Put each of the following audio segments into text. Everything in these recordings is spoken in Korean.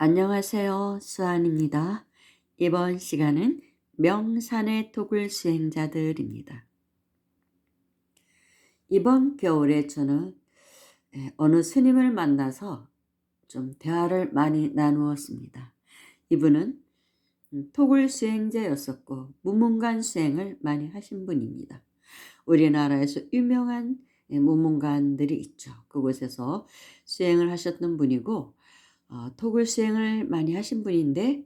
안녕하세요. 수아입니다. 이번 시간은 명산의 토굴 수행자들입니다. 이번 겨울에 저는 어느 스님을 만나서 좀 대화를 많이 나누었습니다. 이분은 토굴 수행자였었고 무문관 수행을 많이 하신 분입니다. 우리나라에서 유명한 무문관들이 있죠. 그곳에서 수행을 하셨던 분이고 토굴 수행을 많이 하신 분인데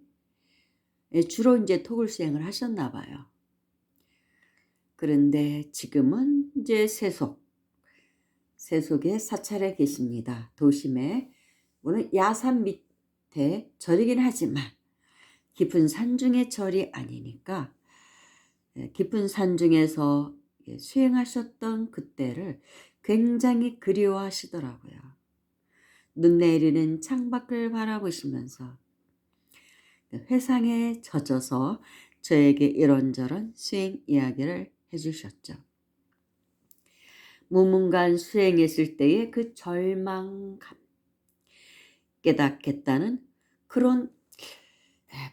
주로 이제 토굴 수행을 하셨나 봐요. 그런데 지금은 이제 세속의 사찰에 계십니다. 도심에 물론 야산 밑에 절이긴 하지만 깊은 산중의 절이 아니니까 깊은 산중에서 수행하셨던 그때를 굉장히 그리워하시더라고요. 눈 내리는 창밖을 바라보시면서 회상에 젖어서 저에게 이런저런 수행 이야기를 해주셨죠. 무문관 수행했을 때의 그 절망감, 깨닫겠다는 그런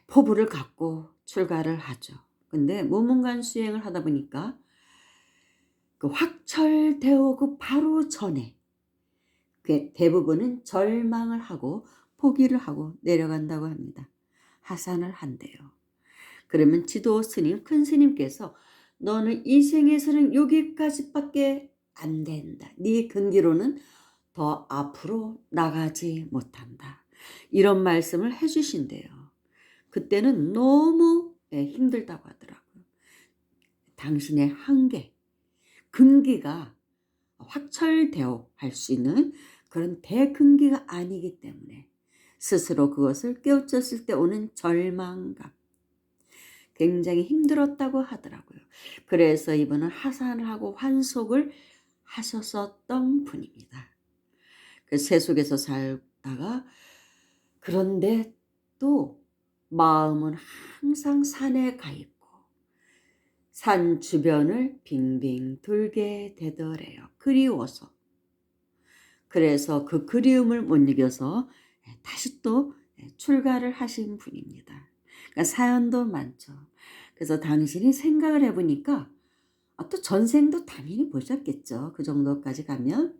포부를 갖고 출가를 하죠. 근데 무문관 수행을 하다 보니까 그 확철되어 그 바로 전에 그 대부분은 절망을 하고 포기를 하고 내려간다고 합니다. 하산을 한대요. 그러면 지도 스님, 큰 스님께서 너는 이 생에서는 여기까지밖에 안 된다. 네 근기로는 더 앞으로 나가지 못한다. 이런 말씀을 해주신대요. 그때는 너무 힘들다고 하더라고요. 당신의 한계, 근기가 확철되어 할 수 있는 그런 대근기가 아니기 때문에 스스로 그것을 깨우쳤을 때 오는 절망감, 굉장히 힘들었다고 하더라고요. 그래서 이분은 하산을 하고 환속을 하셨었던 분입니다. 그 세속에서 살다가 그런데 또 마음은 항상 산에 가 있고 산 주변을 빙빙 돌게 되더래요. 그리워서. 그래서 그 그리움을 못 이겨서 다시 또 출가를 하신 분입니다. 그러니까 사연도 많죠. 그래서 당신이 생각을 해보니까 또 전생도 당연히 보셨겠죠. 그 정도까지 가면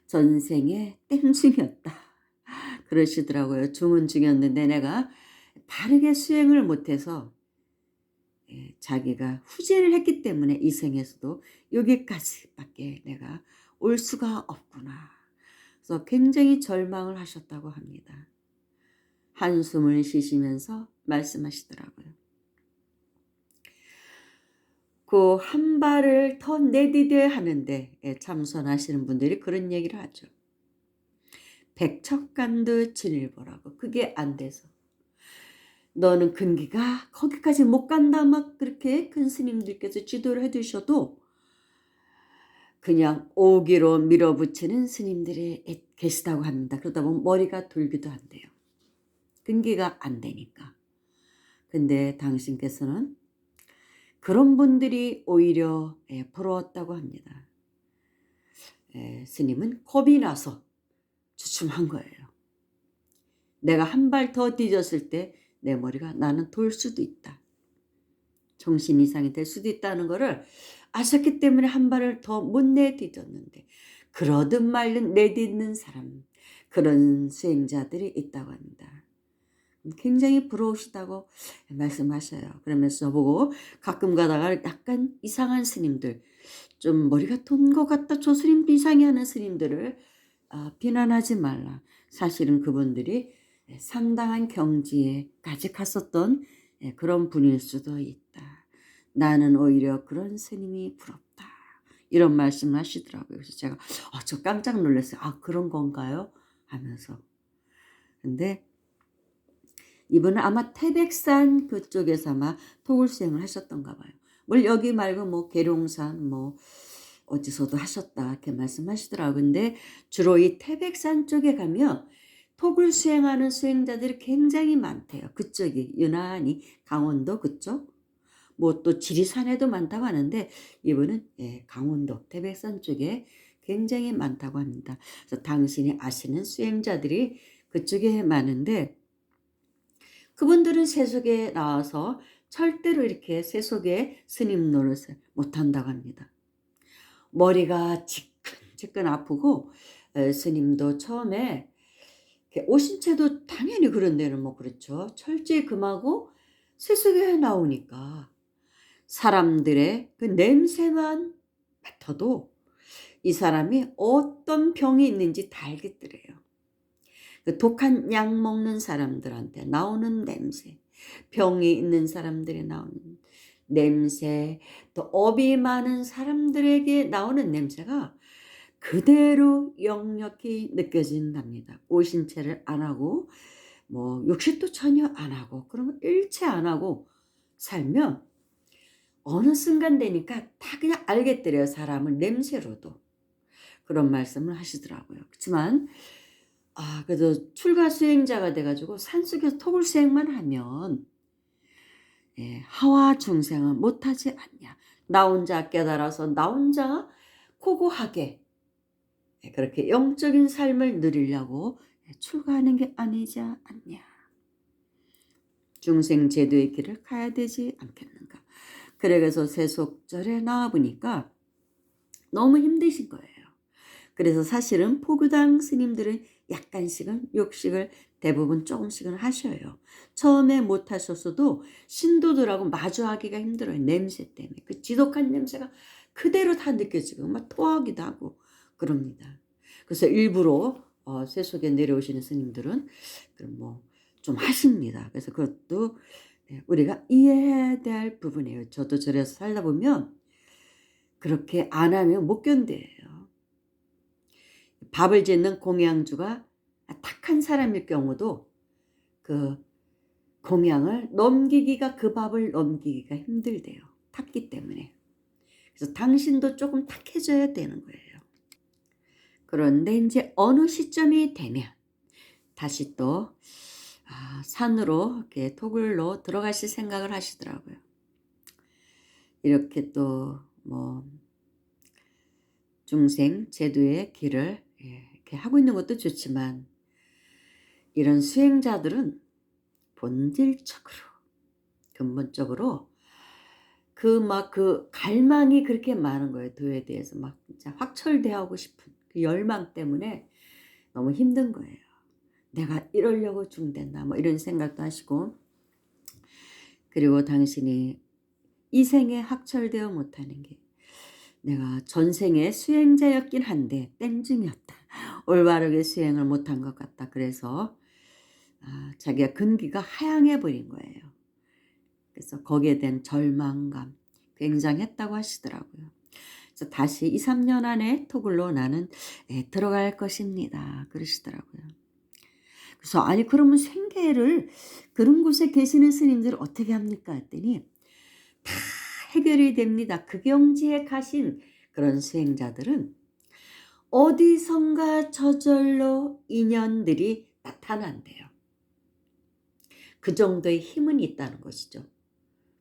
전생에 땡중이었다. 그러시더라고요. 중은 중이었는데 내가 바르게 수행을 못해서 자기가 후진을 했기 때문에 이 생에서도 여기까지밖에 내가 올 수가 없구나. 그래서 굉장히 절망을 하셨다고 합니다. 한숨을 쉬시면서 말씀하시더라고요. 그 한 발을 더 내디뎌야 하는데 참선하시는 분들이 그런 얘기를 하죠. 백척간도 진일보라고. 그게 안 돼서. 너는 근기가 거기까지 못 간다 막 그렇게 큰 스님들께서 지도를 해두셔도 그냥 오기로 밀어붙이는 스님들이 계시다고 합니다. 그러다 보면 머리가 돌기도 한대요. 근기가 안 되니까. 근데 당신께서는 그런 분들이 오히려 부러웠다고 합니다. 스님은 겁이 나서 주춤한 거예요. 내가 한 발 더 뒤졌을 때 내 머리가 나는 돌 수도 있다. 정신 이상이 될 수도 있다는 거를 아셨기 때문에 한 발을 더 못 내딛었는데 그러든 말든 내딛는 사람, 그런 수행자들이 있다고 합니다. 굉장히 부러우시다고 말씀하셔요. 그러면서 저보고 가끔 가다가 약간 이상한 스님들, 좀 머리가 돈 것 같다, 저 스님도 이상해하는 스님들을 비난하지 말라. 사실은 그분들이 상당한 경지에까지 갔었던 그런 분일 수도 있다. 나는 오히려 그런 스님이 부럽다. 이런 말씀을 하시더라고요. 그래서 제가 저 깜짝 놀랐어요. 그런 건가요? 하면서. 근데 이분은 아마 태백산 그쪽에서 아마 토굴수행을 하셨던가 봐요. 뭘 여기 말고 뭐 계룡산 뭐 어디서도 하셨다 이렇게 말씀하시더라고요. 근데 주로 이 태백산 쪽에 가면 토굴 수행하는 수행자들이 굉장히 많대요. 그쪽이 유난히 강원도 그쪽 뭐 또 지리산에도 많다고 하는데 이분은 강원도 태백산 쪽에 굉장히 많다고 합니다. 그래서 당신이 아시는 수행자들이 그쪽에 많은데 그분들은 세속에 나와서 절대로 이렇게 세속의 스님 노릇을 못한다고 합니다. 머리가 지끈지끈 아프고 스님도 처음에 오신 채도 당연히 그런 데는 뭐 그렇죠. 철저히 금하고 세속에 나오니까 사람들의 그 냄새만 맡아도 이 사람이 어떤 병이 있는지 다 알겠더래요. 그 독한 약 먹는 사람들한테 나오는 냄새, 병이 있는 사람들이 나오는 냄새, 또 업이 많은 사람들에게 나오는 냄새가 그대로 역력히 느껴진답니다. 오신채를 안 하고 뭐 육식도 전혀 안 하고 그러면 일체 안 하고 살면 어느 순간 되니까 다 그냥 알겠더래요. 사람을 냄새로도. 그런 말씀을 하시더라고요. 그렇지만 그래도 출가 수행자가 돼 가지고 산속에서 토굴 수행만 하면 하와 중생은 못하지 않냐. 나 혼자 깨달아서 나 혼자 고고하게 그렇게 영적인 삶을 누리려고 출가하는 게 아니지 않냐. 중생 제도의 길을 가야 되지 않겠는가. 그래서 세속절에 나와 보니까 너무 힘드신 거예요. 그래서 사실은 포교당 스님들은 약간씩은 욕식을 대부분 조금씩은 하셔요. 처음에 못 하셨어도 신도들하고 마주하기가 힘들어요. 냄새 때문에. 그 지독한 냄새가 그대로 다 느껴지고 막 토하기도 하고 그럽니다. 그래서 일부러 세속에 내려오시는 스님들은 뭐 좀 하십니다. 그래서 그것도 우리가 이해해야 될 부분이에요. 저도 절에서 살다 보면 그렇게 안 하면 못 견뎌요. 밥을 짓는 공양주가 탁한 사람일 경우도 그 공양을 넘기기가 그 밥을 넘기기가 힘들대요. 탔기 때문에. 그래서 당신도 조금 탁해져야 되는 거예요. 그런데 이제 어느 시점이 되면 다시 또 산으로 이렇게 토굴로 들어가실 생각을 하시더라고요. 이렇게 또 뭐 중생 제도의 길을 이렇게 하고 있는 것도 좋지만 이런 수행자들은 본질적으로 근본적으로 그 갈망이 그렇게 많은 거예요. 도에 대해서 막 진짜 확철대하고 싶은 그 열망 때문에 너무 힘든 거예요. 내가 이러려고 중됐나 뭐 이런 생각도 하시고, 그리고 당신이 이 생에 확철되어 못하는 게 내가 전생에 수행자였긴 한데 땡중이었다. 올바르게 수행을 못한 것 같다. 그래서 자기가 근기가 하향해 버린 거예요. 그래서 거기에 대한 절망감 굉장했다고 하시더라고요. 그래서 다시 2, 3년 안에 토굴로 나는 들어갈 것입니다. 그러시더라고요. 그래서 아니 그러면 생계를 그런 곳에 계시는 스님들 어떻게 합니까? 했더니 다 해결이 됩니다. 그 경지에 가신 그런 수행자들은 어디선가 저절로 인연들이 나타난대요. 그 정도의 힘은 있다는 것이죠.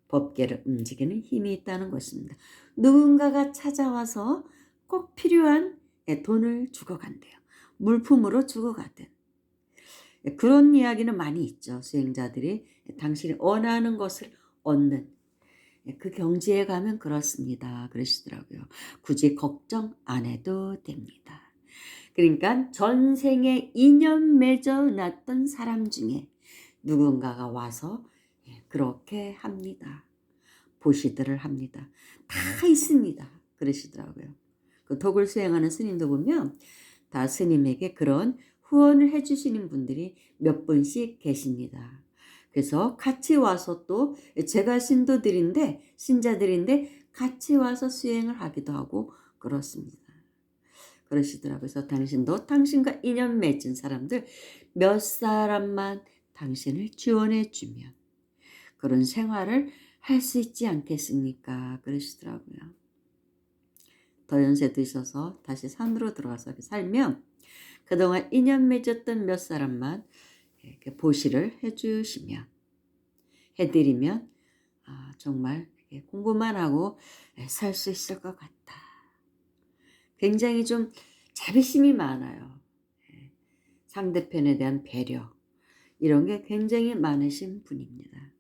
법계를 움직이는 힘이 있다는 것입니다. 누군가가 찾아와서 꼭 필요한 돈을 주고 간대요. 물품으로 주고 가든. 그런 이야기는 많이 있죠. 수행자들이 당신이 원하는 것을 얻는 그 경지에 가면 그렇습니다. 그러시더라고요. 굳이 걱정 안 해도 됩니다. 그러니까 전생에 인연 맺어놨던 사람 중에 누군가가 와서 그렇게 합니다. 보시들을 합니다. 다 있습니다. 그러시더라고요. 그 독을 수행하는 스님도 보면 다 스님에게 그런 후원을 해주시는 분들이 몇 분씩 계십니다. 그래서 같이 와서 또 제가 신자들인데 같이 와서 수행을 하기도 하고 그렇습니다. 그러시더라고요. 그래서 당신도 당신과 인연 맺은 사람들 몇 사람만 당신을 지원해 주면 그런 생활을 할 수 있지 않겠습니까? 그러시더라고요. 더 연세 드셔서 다시 산으로 들어가서 살면 그동안 인연 맺었던 몇 사람만 이렇게 보시를 해드리면 정말 공부만 하고 살 수 있을 것 같다. 굉장히 좀 자비심이 많아요. 상대편에 대한 배려. 이런 게 굉장히 많으신 분입니다.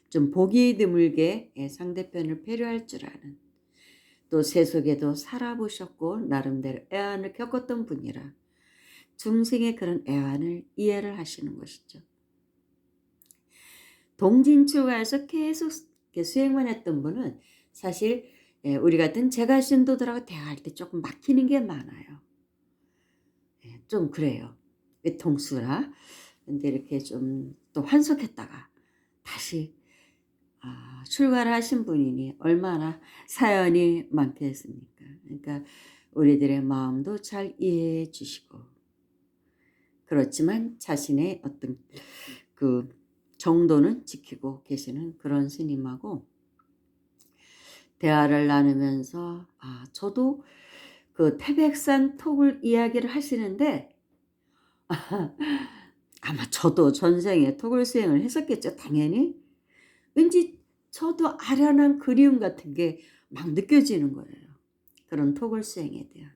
좀 보기 드물게 상대편을 배려할 줄 아는, 또 세속에도 살아보셨고 나름대로 애환을 겪었던 분이라 중생의 그런 애환을 이해를 하시는 것이죠. 동진출가에서 계속 이렇게 수행만 했던 분은 사실 우리 같은 제가 신도들하고 대화할 때 조금 막히는 게 많아요. 좀 그래요. 외통수라. 근데 이렇게 좀 또 환속했다가 다시 출가를 하신 분이니 얼마나 사연이 많겠습니까? 그러니까 우리들의 마음도 잘 이해해 주시고, 그렇지만 자신의 어떤 그 정도는 지키고 계시는 그런 스님하고 대화를 나누면서 저도 그 태백산 톡을 이야기를 하시는데 아마 저도 전생에 톡을 수행을 했었겠죠. 당연히. 왠지 저도 아련한 그리움 같은 게 막 느껴지는 거예요. 그런 톡을 수행에 대한.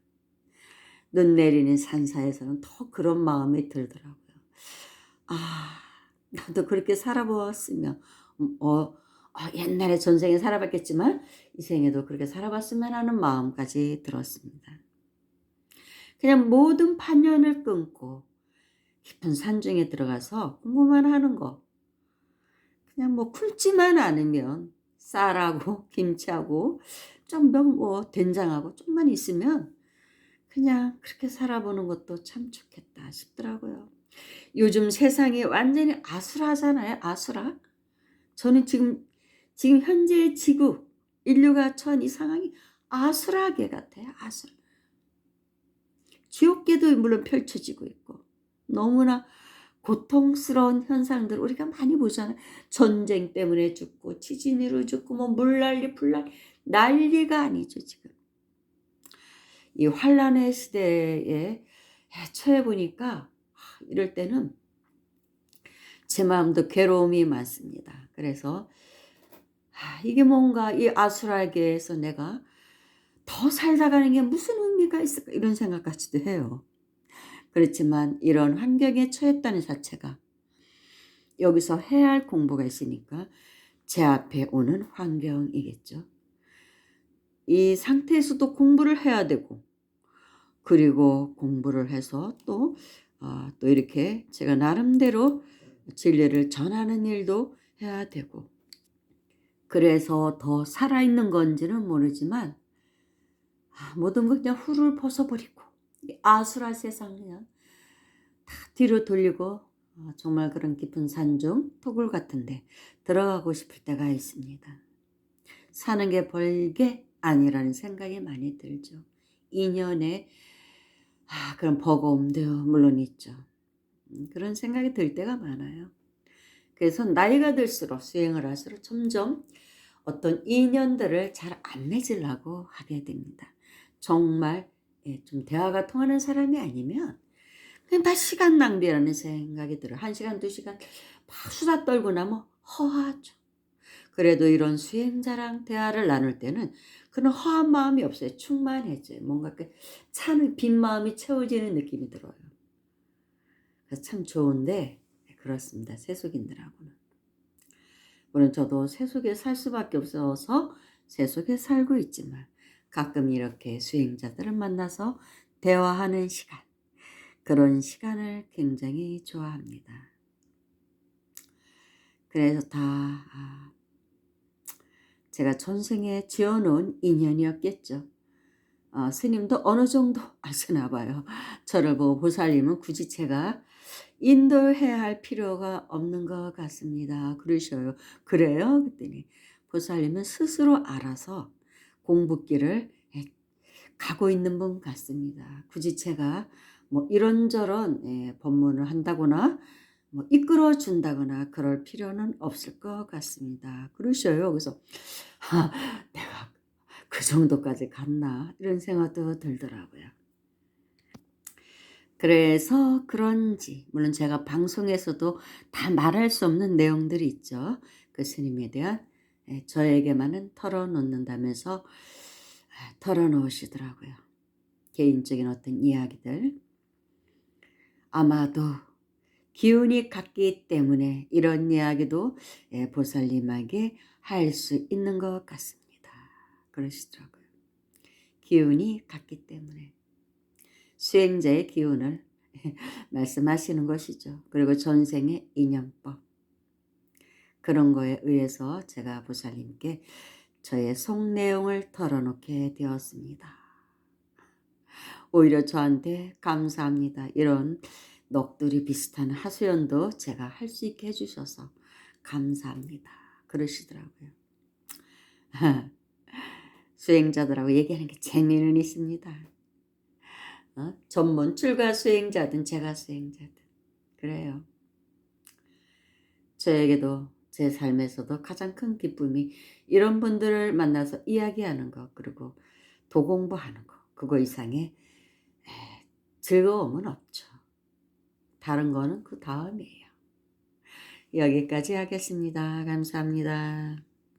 눈 내리는 산사에서는 더 그런 마음이 들더라고요. 나도 그렇게 살아보았으면 옛날에 전생에 살아봤겠지만 이 생에도 그렇게 살아봤으면 하는 마음까지 들었습니다. 그냥 모든 판연을 끊고 깊은 산중에 들어가서 공부만 하는 거. 그냥 뭐 굶지만 않으면 쌀하고 김치하고 좀 된장하고 좀만 있으면 그냥 그렇게 살아보는 것도 참 좋겠다 싶더라고요. 요즘 세상이 완전히 아수라잖아요. 아수라. 저는 지금 현재 지구 인류가 처한 이 상황이 아수라계 같아요. 아수라. 지옥계도 물론 펼쳐지고 있고 너무나 고통스러운 현상들 우리가 많이 보잖아요. 전쟁 때문에 죽고 지진으로 죽고 뭐 물난리 불난리 난리가 아니죠 지금. 이 환란의 시대에 처해 보니까 이럴 때는 제 마음도 괴로움이 많습니다. 그래서 이게 뭔가 이 아수라계에서 내가 더 살다 가는 게 무슨 의미가 있을까 이런 생각까지도 해요. 그렇지만 이런 환경에 처했다는 자체가 여기서 해야 할 공부가 있으니까 제 앞에 오는 환경이겠죠. 이 상태에서도 공부를 해야 되고 그리고 공부를 해서 또 이렇게 제가 나름대로 진리를 전하는 일도 해야 되고 그래서 더 살아있는 건지는 모르지만 모든 걸 그냥 후를 벗어버리고 아수라 세상 그냥 다 뒤로 돌리고 정말 그런 깊은 산중 토굴 같은데 들어가고 싶을 때가 있습니다. 사는 게 벌게 아니라는 생각이 많이 들죠. 인연에 그런 버거움도 물론 있죠. 그런 생각이 들 때가 많아요. 그래서 나이가 들수록 수행을 할수록 점점 어떤 인연들을 잘 안 맺으려고 하게 됩니다. 정말 좀 대화가 통하는 사람이 아니면 그냥 다 시간 낭비라는 생각이 들어요. 1시간, 2시간 막 수다 떨고 나면 허하죠. 그래도 이런 수행자랑 대화를 나눌 때는 그런 허한 마음이 없어요. 충만해져요. 뭔가 찬 빈 마음이 채워지는 느낌이 들어요. 그래서 참 좋은데 그렇습니다. 세속인들하고는. 물론 저도 세속에 살 수밖에 없어서 세속에 살고 있지만 가끔 이렇게 수행자들을 만나서 대화하는 시간, 그런 시간을 굉장히 좋아합니다. 그래서 다 제가 전생에 지어놓은 인연이었겠죠. 스님도 어느 정도 아시나 봐요. 저를 보고 보살님은 굳이 제가 인도해야 할 필요가 없는 것 같습니다. 그러셔요. 그래요? 그랬더니 보살님은 스스로 알아서 공부길을 가고 있는 분 같습니다. 굳이 제가 뭐 이런저런 법문을 한다거나 뭐 이끌어 준다거나 그럴 필요는 없을 것 같습니다. 그러셔요. 그래서 내가 그 정도까지 갔나 이런 생각도 들더라고요. 그래서 그런지 물론 제가 방송에서도 다 말할 수 없는 내용들이 있죠. 그 스님에 대한 저에게만은 털어놓는다면서 기운이 같기 때문에 이런 이야기도 보살님에게 할 수 있는 것 같습니다. 그러시더라고요. 기운이 같기 때문에 수행자의 기운을 말씀하시는 것이죠. 그리고 전생의 인연법 그런 거에 의해서 제가 보살님께 저의 속 내용을 털어놓게 되었습니다. 오히려 저한테 감사합니다. 이런 넋두리 비슷한 하소연도 제가 할 수 있게 해주셔서 감사합니다. 그러시더라고요. 수행자들하고 얘기하는 게 재미는 있습니다. 전문 출가 수행자든 제가 수행자든 그래요. 저에게도 제 삶에서도 가장 큰 기쁨이 이런 분들을 만나서 이야기하는 것 그리고 도공부하는 것 그거 이상의 즐거움은 없죠. 다른 거는 그 다음이에요. 여기까지 하겠습니다. 감사합니다.